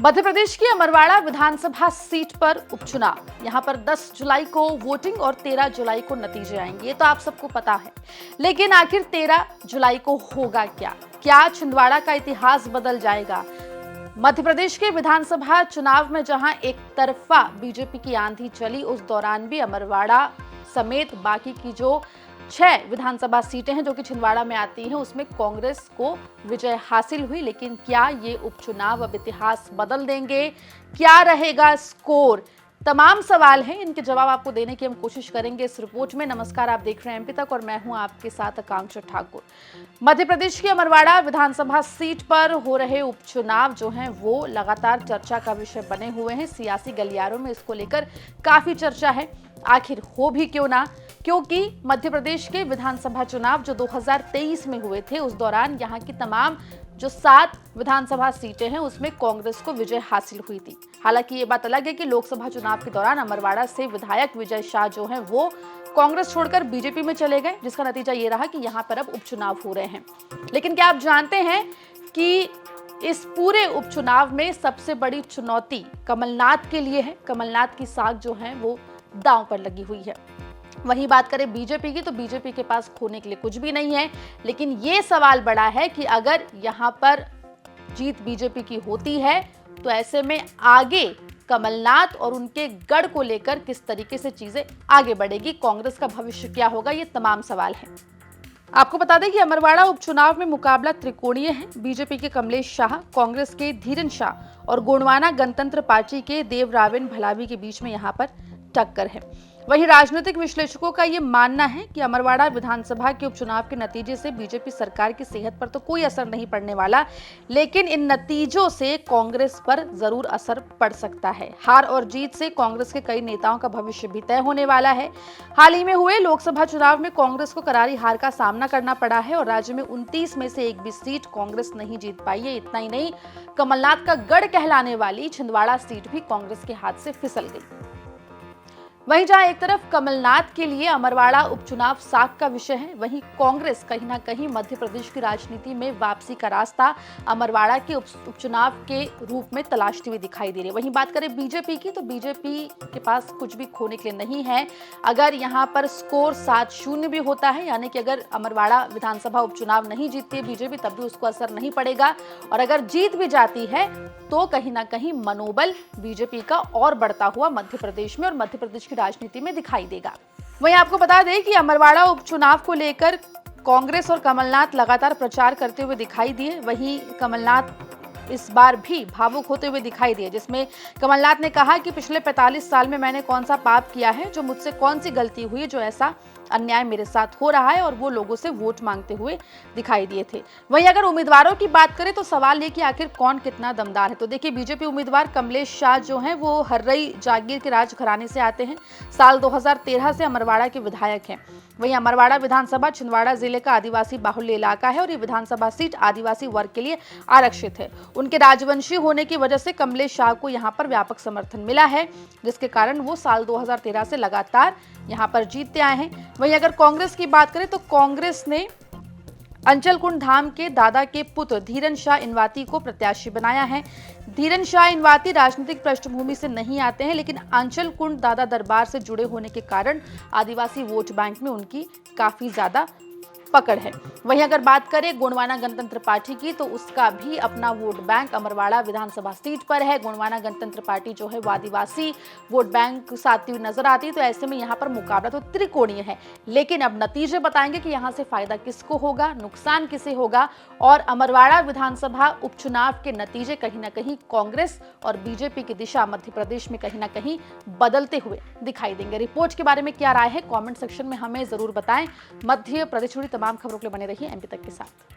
मध्य प्रदेश की अमरवाड़ा विधानसभा सीट पर उपचुनाव। यहां पर 10 जुलाई को वोटिंग और 13 जुलाई को नतीजे आएंगे, ये तो आप सबको पता है। लेकिन आखिर 13 जुलाई को होगा क्या? क्या छिंदवाड़ा का इतिहास बदल जाएगा? मध्य प्रदेश के विधानसभा चुनाव में जहां एक तरफा बीजेपी की आंधी चली, उस दौरान भी अमरवाड़ा समेत बाकी की जो 6 विधानसभा सीटें हैं जो कि छिंदवाड़ा में आती हैं, उसमें कांग्रेस को विजय हासिल हुई। लेकिन क्या ये उपचुनाव अब इतिहास बदल देंगे? क्या रहेगा स्कोर? तमाम सवाल हैं, इनके जवाब आपको देने की हम कोशिश करेंगे इस रिपोर्ट में। नमस्कार, आप देख रहे हैं एमपी तक और मैं हूं आपके साथ आकांक्षा ठाकुर। मध्य प्रदेश की अमरवाड़ा विधानसभा सीट पर हो रहे उपचुनाव जो हैं वो लगातार चर्चा का विषय बने हुए हैं। सियासी गलियारों में इसको लेकर काफी चर्चा है। आखिर हो भी क्यों ना, क्योंकि मध्य प्रदेश के विधानसभा चुनाव जो 2023 में हुए थे, उस दौरान यहाँ की तमाम जो 7 विधानसभा सीटें हैं उसमें कांग्रेस को विजय हासिल हुई थी। हालांकि ये बात अलग है कि लोकसभा चुनाव के दौरान अमरवाड़ा से विधायक विजय शाह जो हैं वो कांग्रेस छोड़कर बीजेपी में चले गए, जिसका नतीजा ये रहा कि यहाँ पर अब उपचुनाव हो रहे हैं। लेकिन क्या आप जानते हैं कि इस पूरे उपचुनाव में सबसे बड़ी चुनौती कमलनाथ के लिए है। कमलनाथ की साख जो है वो दांव पर लगी हुई है। वहीं बात करें बीजेपी की, तो बीजेपी के पास खोने के लिए कुछ भी नहीं है। लेकिन ये सवाल बड़ा है कि अगर यहां पर जीत बीजेपी की होती है तो ऐसे में आगे कमलनाथ और उनके गढ़ को लेकर किस तरीके से चीजें आगे बढ़ेगी, कांग्रेस का भविष्य क्या होगा, ये तमाम सवाल हैं। आपको बता दें कि अमरवाड़ा उपचुनाव में मुकाबला त्रिकोणीय है। बीजेपी के कमलेश शाह, कांग्रेस के धीरन शाह और गोंडवाना गणतंत्र पार्टी के देवराविन भलावी के बीच में यहाँ पर टक्कर है। वहीं राजनीतिक विश्लेषकों का यह मानना है कि अमरवाड़ा विधानसभा के उपचुनाव के नतीजे से बीजेपी सरकार की सेहत पर तो कोई असर नहीं पड़ने वाला, लेकिन इन नतीजों से कांग्रेस पर जरूर असर पड़ सकता है। हार और जीत से कांग्रेस के कई नेताओं का भविष्य भी तय होने वाला है। हाल ही में हुए लोकसभा चुनाव में कांग्रेस को करारी हार का सामना करना पड़ा है और राज्य में 29 में से एक भी सीट कांग्रेस नहीं जीत पाई है। इतना ही नहीं, कमलनाथ का गढ़ कहलाने वाली छिंदवाड़ा सीट भी कांग्रेस के हाथ से फिसल गई। वहीं जहां एक तरफ कमलनाथ के लिए अमरवाड़ा उपचुनाव साख का विषय है, वहीं कांग्रेस कहीं ना कहीं मध्य प्रदेश की राजनीति में वापसी का रास्ता अमरवाड़ा के उपचुनाव के रूप में तलाशती हुई दिखाई दे रही है। वहीं बात करें बीजेपी की, तो बीजेपी के पास कुछ भी खोने के लिए नहीं है। अगर यहां पर स्कोर 7-0 भी होता है, यानी कि अगर अमरवाड़ा विधानसभा उपचुनाव नहीं जीतती है बीजेपी, तब भी उसको असर नहीं पड़ेगा। और अगर जीत भी जाती है तो कहीं ना कहीं मनोबल बीजेपी का और बढ़ता हुआ मध्य प्रदेश में और मध्य प्रदेश की राजनीति में दिखाई देगा। वहीं आपको बता दें कि अमरवाड़ा उपचुनाव को लेकर कांग्रेस और कमलनाथ लगातार प्रचार करते हुए दिखाई दिए। वहीं कमलनाथ इस बार भी भावुक होते हुए दिखाई दिए, जिसमें कमलनाथ ने कहा कि पिछले 45 साल में मैंने कौन सा पाप किया है, जो मुझसे कौन सी गलती हुई जो ऐसा अन्याय मेरे साथ हो रहा है, और वो लोगों से वोट मांगते हुए दिखाई दिए थे। वहीं अगर उम्मीदवारों की बात करें तो सवाल ये कि आखिर कौन कितना दमदार है। तो देखिए, बीजेपी उम्मीदवार कमलेश शाह जो हैं वो हर्रई जागीर के राजघराने से आते हैं। साल 2013 से अमरवाड़ा के विधायक हैं। वहीं अमरवाड़ा विधानसभा छिंदवाड़ा जिले का आदिवासी बाहुल्य इलाका है और ये विधानसभा सीट आदिवासी वर्ग के लिए आरक्षित है। उनके राजवंशी होने की वजह से कमलेश शाह को यहाँ पर व्यापक समर्थन मिला है, जिसके कारण वो साल 2013 से लगातार यहाँ पर जीतते आए हैं। वहीं अगर कांग्रेस की बात करें तो कांग्रेस ने अंचलकुंड धाम के दादा के पुत्र धीरन शाह इनवाती को प्रत्याशी बनाया है। धीरन शाह इनवाती राजनीतिक पृष्ठभूमि से नहीं आते हैं, लेकिन अंचलकुंड दादा दरबार से जुड़े होने के कारण आदिवासी वोट बैंक में उनकी काफी ज्यादा पकड़ है। वहीं अगर बात करें गोंडवाना गणतंत्र पार्टी की, तो उसका भी अपना वोट बैंक अमरवाड़ा विधानसभा सीट पर है। गोंडवाना गणतंत्र पार्टी जो है वो आदिवासी वोट बैंक साथी हुई नजर आती है। तो ऐसे में यहाँ पर मुकाबला तो त्रिकोणीय है, लेकिन अब नतीजे बताएंगे कि यहाँ से फायदा किसको होगा, नुकसान किसे होगा। और अमरवाड़ा विधानसभा उपचुनाव के नतीजे कहीं ना कहीं कांग्रेस और बीजेपी की दिशा मध्य प्रदेश में कहीं ना कहीं बदलते हुए दिखाई देंगे। रिपोर्ट के बारे में क्या राय है, कॉमेंट सेक्शन में हमें जरूर बताएं। मध्य प्रदेश तमाम खबरों के लिए बने रहिए एमपी तक के साथ।